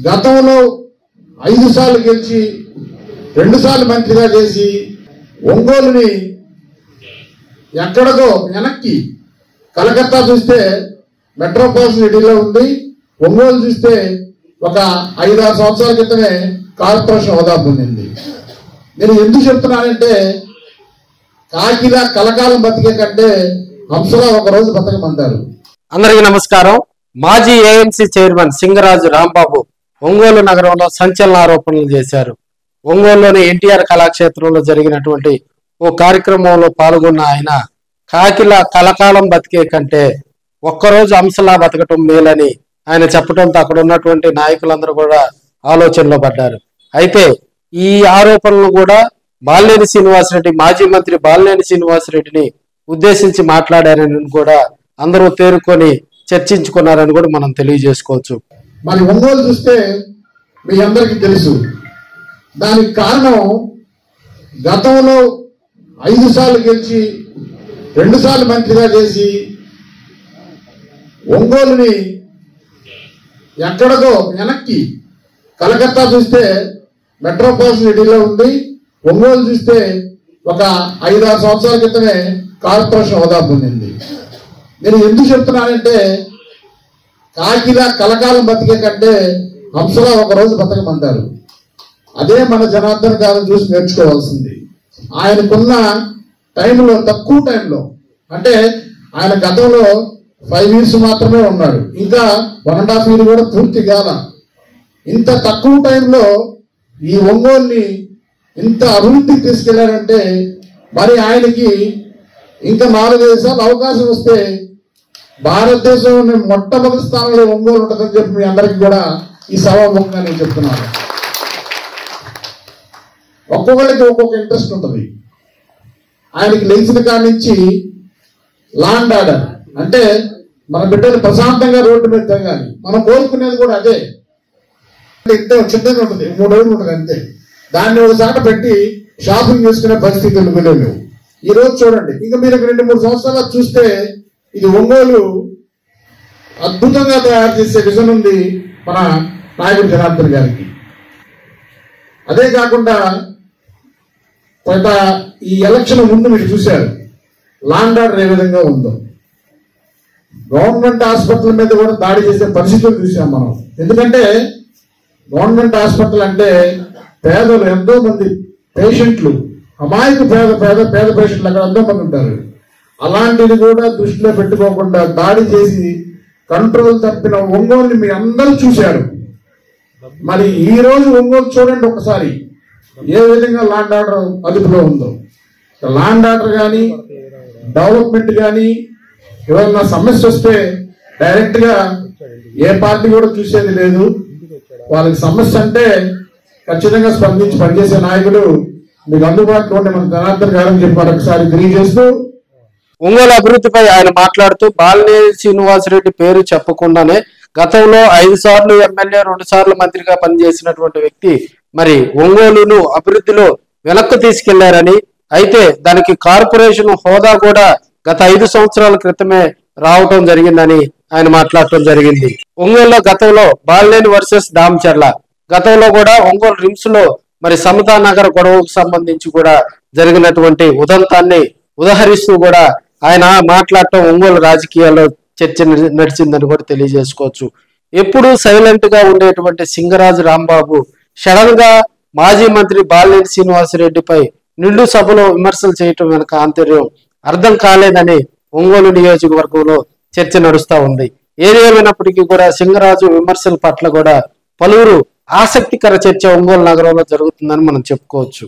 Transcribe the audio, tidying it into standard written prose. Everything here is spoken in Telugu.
గతంలో 5 సార్లు గెలిచి 2 సార్లు మంత్రిగా చేసి ఒంగోలుని ఎక్కడదో వెనక్కి కలకత్తా చూస్తే మెట్రోపాలిటన్ సిటీలో ఉంది, ఒంగోలు చూస్తే ఒక 5-6 సంవత్సరాల క్రితమే కార్పొరేషన్ హోదా పొందింది. నేను ఎందుకు చెప్తున్నానంటే కాకిలా కలకాలం బతికే కంటే హంసలా ఒక రోజు బతకమంటారు. అందరికీ నమస్కారం. మాజీ ఏఎంసీ చైర్మన్ సింగరాజు రాంబాబు ఒంగోలు నగరంలో సంచలన ఆరోపణలు చేశారు. ఒంగోలులోని ఎన్టీఆర్ కళాక్షేత్రంలో జరిగినటువంటి ఓ కార్యక్రమంలో పాల్గొన్న ఆయన కాకిలా కలకాలం బతికే కంటే ఒక్కరోజు హంసలా బతకటం మేలని ఆయన చెప్పడంతో అక్కడ ఉన్నటువంటి నాయకులందరూ కూడా ఆలోచనలో పడ్డారు. అయితే ఈ ఆరోపణలు కూడా బాలినేని శ్రీనివాసరెడ్డి, మాజీ మంత్రి బాలినేని శ్రీనివాసరెడ్డిని ఉద్దేశించి మాట్లాడారని కూడా అందరూ తేరుకొని చర్చించుకున్నారని కూడా మనం తెలియజేసుకోవచ్చు. మరి ఒంగోలు చూస్తే మీ అందరికీ తెలుసు, దానికి కారణం గతంలో 5 సార్లు గెలిచి 2 సార్లు మంత్రిగా చేసి ఒంగోలుని ఎక్కడదో వెనక్కి కలకత్తా చూస్తే మెట్రోపాలిటన్ సిటీలో ఉంది, ఒంగోలు చూస్తే ఒక 5-6 సంవత్సరాల క్రితమే కార్పొరేషన్ హోదా పొందింది. నేను ఎందుకు చెప్తున్నానంటే కాకిలా కలకాలం బతికే కంటే హంసలా ఒక రోజు బతకమంటారు. అదే మన జనార్దన్ గారిని చూసి నేర్చుకోవాల్సింది. ఆయనకున్న టైంలో, తక్కువ టైంలో, అంటే ఆయన గతంలో 5 years మాత్రమే ఉన్నాడు, ఇంకా 1.5 years కూడా పూర్తి కాల. ఇంత తక్కువ టైంలో ఈ ఒంగోలుని ఇంత అభివృద్ధికి తీసుకెళ్లారంటే మరి ఆయనకి ఇంకా 4-5 సార్లు అవకాశం వస్తే భారతదేశంలో మొట్టమొదటి స్థానంలో ఒంగోలు ఉంటుందని చెప్పి మీ అందరికీ కూడా ఈ సభాముఖంగా నేను చెప్తున్నాను. ఒక్కొక్కరికి ఒక్కొక్క ఇంట్రెస్ట్ ఉంటుంది. ఆయనకి లేచిన కాడి నుంచి లాండ్ ఆర్డర్ అంటే మన బిడ్డలు ప్రశాంతంగా రోడ్డు మీద తిరగాలి. మనం కోరుకునేది కూడా అదే. ఇంత చిన్నగా ఉంటుంది, 3 రోజులు ఉంటుంది అంతే. దాన్ని ఒకసారి పెట్టి షాపింగ్ చేసుకునే పరిస్థితి వెళ్ళలేవు. ఈ రోజు చూడండి, ఇంకా మీరు 2-3 సంవత్సరాలు చూస్తే ఇది ఒంగోలు అద్భుతంగా తయారు చేసే విజన్ ఉంది మన నాయకుడు జనార్దన్ గారికి. అదే కాకుండా ఈ ఎలక్షన్ ముందు మీరు చూశారు లాండ్ ఆర్డర్ ఏ విధంగా ఉందో. గవర్నమెంట్ హాస్పిటల్ మీద కూడా దాడి చేసే పరిస్థితులు చూసాం మనం. ఎందుకంటే గవర్నమెంట్ హాస్పిటల్ అంటే పేదలు, ఎంతో మంది పేషెంట్లు, అమాయకు పేద పేషెంట్లు అక్కడ ఎంతో మంది ఉంటారు. అలాంటిది కూడా దృష్టిలో పెట్టుకోకుండా దాడి చేసి కంట్రోల్ తప్పిన ఒంగోలుని మీ అందరూ చూశారు. మరి ఈ రోజు ఒంగోలు చూడండి ఒకసారి ఏ విధంగా లాండ్ ఆర్డర్ అదుపులో ఉందో. లాండ్ ఆర్డర్ కానీ, డెవలప్మెంట్ కానీ, ఏదన్నా సమస్య వస్తే డైరెక్ట్ గా ఏ పార్టీ కూడా చూసేది లేదు. వాళ్ళకి సమస్య అంటే ఖచ్చితంగా స్పందించి పనిచేసే నాయకుడు మీకు అందుబాటులో ఉండే మన జనార్దన్ గారని చెప్పి ఒకసారి తెలియజేస్తూ, ఒంగోలు అభివృద్ధిపై ఆయన మాట్లాడుతూ బాలినేని శ్రీనివాసరెడ్డి పేరు చెప్పకుండానే గతంలో 5 సార్లు ఎమ్మెల్యే, 2 సార్లు మంత్రిగా పనిచేసినటువంటి వ్యక్తి మరి ఒంగోలును అభివృద్ధిలో వెనక్కు తీసుకెళ్లారని, అయితే దానికి కార్పొరేషన్ హోదా కూడా గత 5 సంవత్సరాల క్రితమే రావటం జరిగిందని ఆయన మాట్లాడటం జరిగింది. ఒంగోలులో గతంలో బాలినేని వర్సెస్ దామచర్ల, గతంలో కూడా ఒంగోలు రిమ్స్ లో మరి సమతా నగర్ గొడవకు సంబంధించి కూడా జరిగినటువంటి ఉదంతాన్ని ఉదహరిస్తూ కూడా ఆయన మాట్లాడటం ఒంగోలు రాజకీయాల్లో చర్చ నడిచిందని కూడా తెలియజేసుకోవచ్చు. ఎప్పుడు సైలెంట్ గా ఉండేటువంటి సింగరాజు రాంబాబు సడన్ గా మాజీ మంత్రి బాలినేని శ్రీనివాసరెడ్డిపై నిండు సభలో విమర్శలు చేయటం వెనక ఆంతర్యం అర్థం కాలేదని ఒంగోలు నియోజకవర్గంలో చర్చ నడుస్తా ఉంది. ఏది ఏమైనప్పటికీ కూడా సింగరాజు విమర్శల పట్ల కూడా పలువురు ఆసక్తికర చర్చ ఒంగోలు నగరంలో జరుగుతుందని మనం చెప్పుకోవచ్చు.